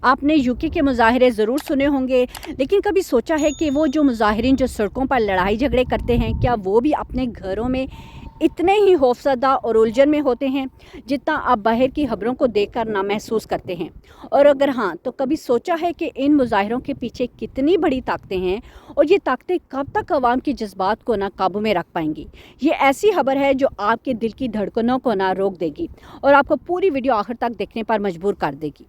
आपने यूके के मुज़ाहरे ज़रूर सुने होंगे, लेकिन कभी सोचा है कि वो जो मुज़ाहिरीन जो सड़कों पर लड़ाई झगड़े करते हैं, क्या वो भी अपने घरों में इतने ही खौफज़दा और उलझन में होते हैं जितना आप बाहर की खबरों को देखकर ना महसूस करते हैं? और अगर हाँ, तो कभी सोचा है कि इन मुज़ाहिरों के पीछे कितनी बड़ी ताकतें हैं और ये ताकतें कब तक अवाम के जज्बात को ना काबू में रख पाएंगी? ये ऐसी खबर है जो आपके दिल की धड़कनों को ना रोक देगी और आपको पूरी वीडियो आखिर तक देखने पर मजबूर कर देगी।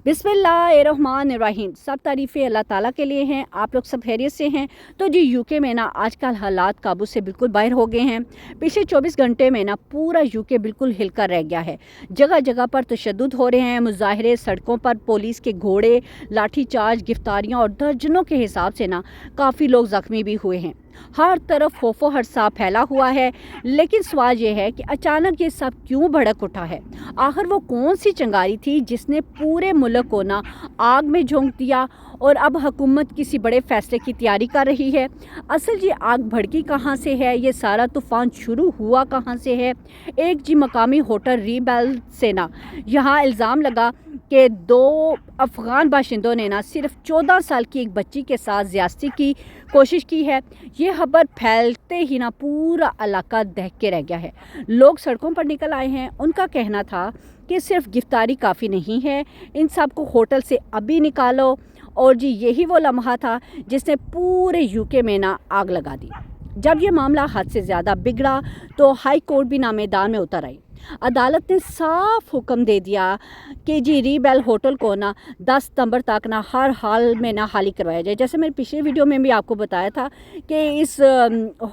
बिस्मिल्लाहिर्रहमानिर्रहीम। सब तारीफ़ें अल्लाह ताला के लिए हैं। आप लोग सब खैरियत से हैं? तो जी यूके में ना आजकल हालात काबू से बिल्कुल बाहर हो गए हैं। पिछले 24 घंटे में ना पूरा यूके बिल्कुल हिलकर रह गया है। जगह जगह पर तशद्दुद हो रहे हैं, मुजाहरे, सड़कों पर पुलिस के घोड़े, लाठीचार्ज, गिरफ्तारियाँ और दर्जनों के हिसाब से ना काफ़ी लोग ज़ख्मी भी हुए हैं। हर तरफ खौफो हर्षा फैला हुआ है। लेकिन सवाल ये है कि अचानक ये सब क्यों भड़क उठा है? आखिर वो कौन सी चिंगारी थी जिसने पूरे मुल्क को ना आग में झोंक दिया और अब हुकूमत किसी बड़े फैसले की तैयारी कर रही है? असल ये आग भड़की कहाँ से है? ये सारा तूफ़ान शुरू हुआ कहाँ से है? एक जी मकामी होटल रीबेल से ना यहाँ इल्ज़ाम लगा कि 2 अफ़गान बाशिंदों ने ना सिर्फ 14 साल की एक बच्ची के साथ ज़्यादती की कोशिश की है। ये खबर फैलते ही ना पूरा इलाका दहक के रह गया है। लोग सड़कों पर निकल आए हैं। उनका कहना था कि सिर्फ गिरफ्तारी काफ़ी नहीं है, इन सब को होटल से अभी निकालो। और जी यही वो लम्हा था जिसने पूरे यूके में ना आग लगा दी। जब ये मामला हद से ज़्यादा बिगड़ा तो हाई कोर्ट भी ना मैदान में उतर आई। अदालत ने साफ हुक्म दे दिया कि जी रीबेल होटल को ना 10 सितंबर तक ना हर हाल में ना खाली करवाया जाए। जैसे मैंने पिछले वीडियो में भी आपको बताया था कि इस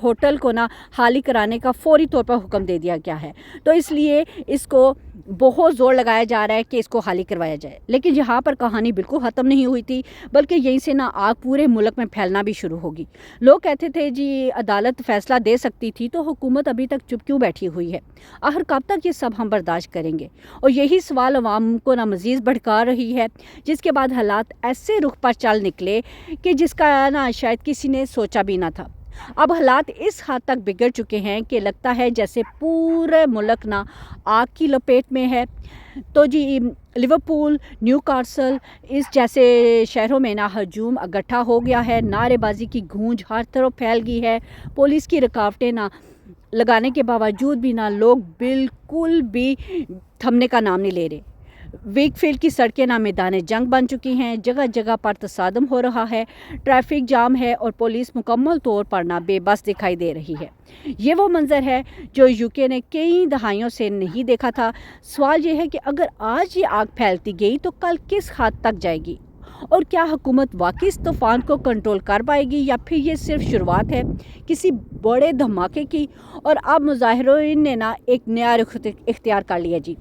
होटल को ना खाली कराने का फौरी तौर पर हुक्म दे दिया गया है। तो इसलिए इसको बहुत ज़ोर लगाया जा रहा है कि इसको खाली करवाया जाए। लेकिन यहाँ पर कहानी बिल्कुल ख़त्म नहीं हुई थी, बल्कि यहीं से ना आग पूरे मुल्क में फैलना भी शुरू होगी। लोग कहते थे जी अदालत फ़ैसला दे सकती थी तो हुकूमत अभी तक चुप क्यों बैठी हुई है? आखिर कब तक ये सब हम बर्दाश्त करेंगे? और यही सवाल अवाम को ना मज़ीद भड़का रही है, जिसके बाद हालात ऐसे रुख पर चल निकले कि जिसका ना शायद किसी ने सोचा भी ना था। अब हालात इस हद तक बिगड़ चुके हैं कि लगता है जैसे पूरे मुल्क ना आग की लपेट में है। तो जी लिवरपूल, न्यूकासल इस जैसे शहरों में ना हजूम इकट्ठा हो गया है। नारेबाजी की गूंज हर तरफ फैल गई है। पुलिस की रुकावटें ना लगाने के बावजूद भी ना लोग बिल्कुल भी थमने का नाम नहीं ले रहे। वेकफील्ड की सड़कें ना मैदान जंग बन चुकी हैं। जगह जगह पर तसादम हो रहा है, ट्रैफिक जाम है और पुलिस मुकम्मल तौर पर ना बेबस दिखाई दे रही है। ये वो मंजर है जो यूके ने कई दहाइयों से नहीं देखा था। सवाल ये है कि अगर आज ये आग फैलती गई तो कल किस हद तक जाएगी? और क्या हुकूमत वाकई इस तूफ़ान को कंट्रोल कर पाएगी या फिर ये सिर्फ शुरुआत है किसी बड़े धमाके की? और अब मुजाहिरीन ने ना एक नया रुख इख्तियार कर लिया जी।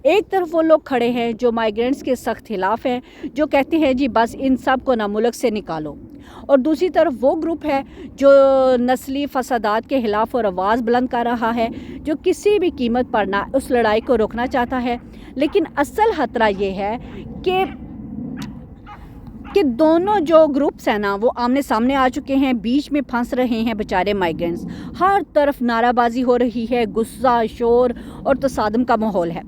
एक तरफ वो लोग खड़े हैं जो माइग्रेंट्स के सख्त खिलाफ हैं, जो कहते हैं जी बस इन सब को ना मुल्क से निकालो। और दूसरी तरफ वो ग्रुप है जो नस्ली फसादात के खिलाफ और आवाज़ बुलंद कर रहा है, जो किसी भी कीमत पर ना उस लड़ाई को रोकना चाहता है। लेकिन असल खतरा ये है कि दोनों जो ग्रुप्स हैं ना वो आमने सामने आ चुके हैं, बीच में फंस रहे हैं बेचारे माइग्रेंट्स। हर तरफ नाराबाजी हो रही है, गुस्सा, शोर और तसादम का माहौल है।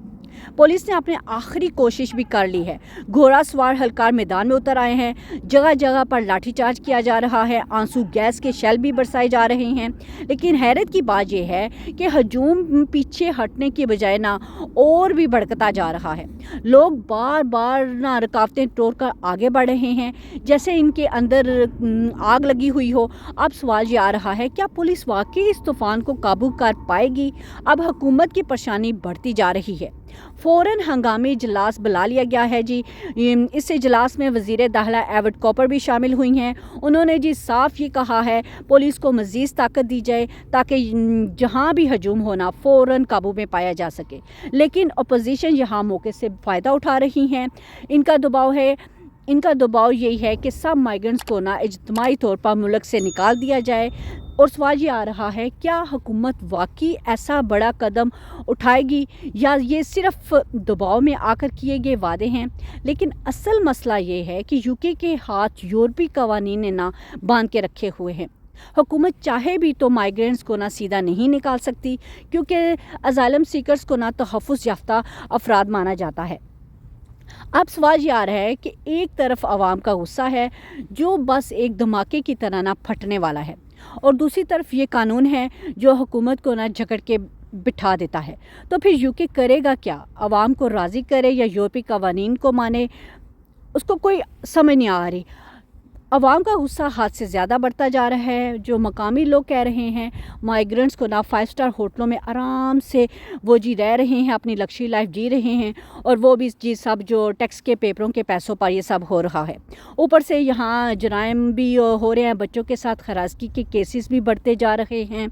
पुलिस ने अपनी आखिरी कोशिश भी कर ली है। घोड़ा सवार हल्कार मैदान में उतर आए हैं। जगह जगह पर लाठीचार्ज किया जा रहा है, आंसू गैस के शेल भी बरसाए जा रहे हैं। लेकिन हैरत की बात यह है कि हजूम पीछे हटने की बजाय ना और भी भड़कता जा रहा है। लोग बार बार ना रुकावटें तोड़कर आगे बढ़ रहे हैं, जैसे इनके अंदर आग लगी हुई हो। अब सवाल ये आ रहा है, क्या पुलिस वाकई इस तूफान को काबू कर पाएगी? अब हुकूमत की परेशानी बढ़ती जा रही है। फ़ौरन हंगामी इजलास बुला लिया गया है जी। इस इजलास में वज़ीर दाखिला एवट कॉपर भी शामिल हुई हैं। उन्होंने जी साफ ये कहा है पुलिस को मज़ीद ताकत दी जाए ताकि जहां भी हजूम होना फ़ौरन काबू में पाया जा सके। लेकिन अपोजिशन यहाँ मौके से फ़ायदा उठा रही हैं। इनका दबाव यही है कि सब माइग्रेंट्स को ना इज्तिमाई तौर पर मुल्क से निकाल दिया जाए। और सवाल ये आ रहा है, क्या हुकूमत वाकई ऐसा बड़ा कदम उठाएगी या ये सिर्फ दबाव में आकर किए गए वादे हैं? लेकिन असल मसला ये है कि यूके के हाथ यूरोपी कवानीन ने ना बांध के रखे हुए हैं। हुकूमत चाहे भी तो माइग्रेंट्स को ना सीधा नहीं निकाल सकती, क्योंकि असाइलम सीकर्स को ना तहफ़्फ़ुज़ याफ्ता अफराद माना जाता है। अब सवाल ये आ रहा है कि एक तरफ आवाम का गुस्सा है जो बस एक धमाके की तरह ना फटने वाला है, और दूसरी तरफ ये कानून है जो हुकूमत को ना जकड़ के बिठा देता है। तो फिर यूके करेगा क्या? आवाम को राज़ी करे या यूरोपीय कवानीन को माने, उसको कोई समझ नहीं आ रही। अवाम का गुस्सा हद से ज़्यादा बढ़ता जा रहा है। जो मकामी लोग कह रहे हैं माइग्रेंट्स को ना 5 स्टार होटलों में आराम से वो जी रह रहे हैं, अपनी लग्जरी लाइफ जी रहे हैं, और वो भी जी सब जो टैक्स के पेपरों के पैसों पर ये सब हो रहा है। ऊपर से यहाँ जराइम भी हो रहे हैं, बच्चों के साथ हरासगी के केसेस भी बढ़ते जा रहे हैं।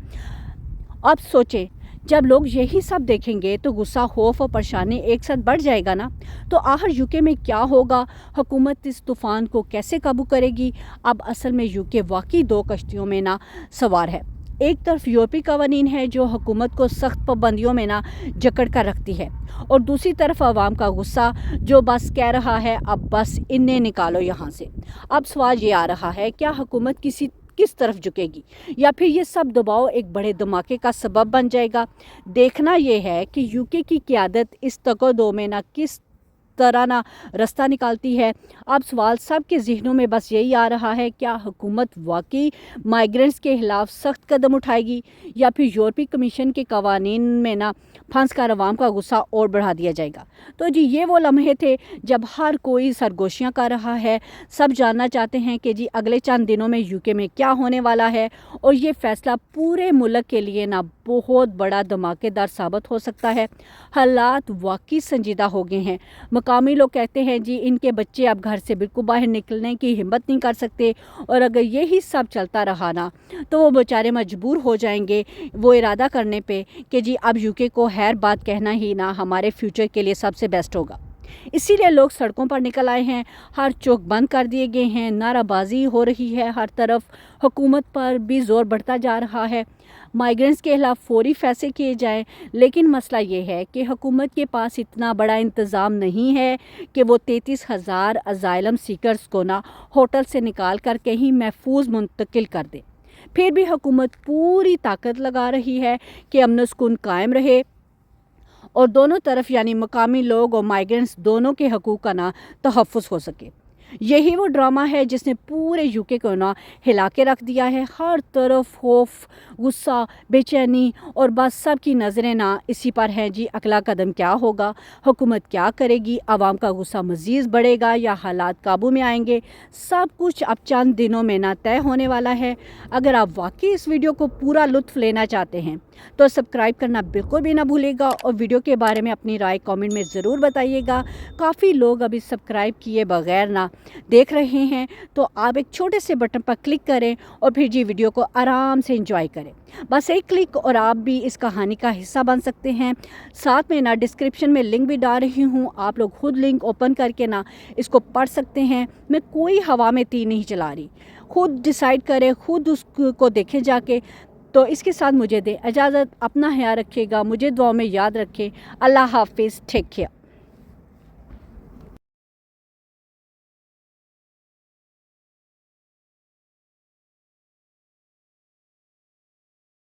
अब सोचें, जब लोग यही सब देखेंगे तो गुस्सा, खौफ और परेशानी एक साथ बढ़ जाएगा ना। तो आखिर यूके में क्या होगा? हुकूमत इस तूफ़ान को कैसे काबू करेगी? अब असल में यूके वाकई 2 कश्तियों में ना सवार है। एक तरफ यूरोपीय कवानीन है जो हुकूमत को सख्त पाबंदियों में ना जकड़ कर रखती है, और दूसरी तरफ आवाम का गुस्सा जो बस कह रहा है अब बस इन्हें निकालो यहाँ से। अब सवाल ये आ रहा है, क्या हुकूमत किस तरफ झुकेगी, या फिर ये सब दबाव एक बड़े धमाके का सबब बन जाएगा? देखना ये है कि यूके की क़यादत इस तगोदो में ना किस तरह ना रास्ता निकालती है। अब सवाल सबके ज़हनों में बस यही आ रहा है, क्या हुकूमत वाकई माइग्रेंट्स के खिलाफ सख्त कदम उठाएगी, या फिर यूरोपीय कमीशन के कवानीन में ना फंस कर अवाम का गुस्सा और बढ़ा दिया जाएगा? तो जी ये वो लम्हे थे जब हर कोई सरगोशियाँ कर रहा है। सब जानना चाहते हैं कि जी अगले चंद दिनों में यूके में क्या होने वाला है, और ये फ़ैसला पूरे मुल्क के लिए ना बहुत बड़ा धमाकेदार साबित हो सकता है। हालात वाकई संजीदा हो गए हैं। मकामी लोग कहते हैं जी इनके बच्चे अब घर से बिल्कुल बाहर निकलने की हिम्मत नहीं कर सकते, और अगर यही सब चलता रहा ना तो वो बेचारे मजबूर हो जाएंगे वो इरादा करने पे कि जी अब यूके को हर बात कहना ही ना हमारे फ्यूचर के लिए सबसे बेस्ट होगा। इसीलिए लोग सड़कों पर निकल आए हैं, हर चौक बंद कर दिए गए हैं, नाराबाजी हो रही है हर तरफ, हुकूमत पर भी जोर बढ़ता जा रहा है माइग्रेंट्स के खिलाफ फौरी फैसले किए जाएं। लेकिन मसला ये है कि हुकूमत के पास इतना बड़ा इंतज़ाम नहीं है कि वो 33,000 अजाइलम सीकर्स को ना होटल से निकाल कर कहीं महफूज मुंतकिल कर दे। फिर भी हुकूमत पूरी ताकत लगा रही है कि अमन सुकून कायम रहे, और दोनों तरफ यानी मकामी लोग और माइग्रेंट्स दोनों के हकूक़ का ना तहफ़्फ़ुज़ हो सके। यही वो ड्रामा है जिसने पूरे यूके को ना हिला के रख दिया है। हर तरफ खौफ, गुस्सा, बेचैनी, और बस सब की नज़रें ना इसी पर हैं जी अगला कदम क्या होगा, हुकूमत क्या करेगी, आवाम का गुस्सा मज़ीद बढ़ेगा या हालात काबू में आएंगे। सब कुछ अब चंद दिनों में ना तय होने वाला है। अगर आप वाकई इस वीडियो को पूरा लुत्फ़ लेना चाहते हैं तो सब्सक्राइब करना बिल्कुल भी ना भूलिएगा, और वीडियो के बारे में अपनी राय कमेंट में ज़रूर बताइएगा। काफ़ी लोग अभी सब्सक्राइब किए बगैर ना देख रहे हैं, तो आप एक छोटे से बटन पर क्लिक करें और फिर जी वीडियो को आराम से एंजॉय करें। बस एक क्लिक और आप भी इस कहानी का हिस्सा बन सकते हैं। साथ में ना डिस्क्रिप्शन में लिंक भी डाल रही हूँ, आप लोग खुद लिंक ओपन करके ना इसको पढ़ सकते हैं। मैं कोई हवा में तीर नहीं चला रही, खुद डिसाइड करें, खुद उसको देखें जाके। तो इसके साथ मुझे दे इजाज़त, अपना ख्याल रखिएगा, मुझे दुआ में याद रखें। अल्लाह हाफिज़, टेक केयर।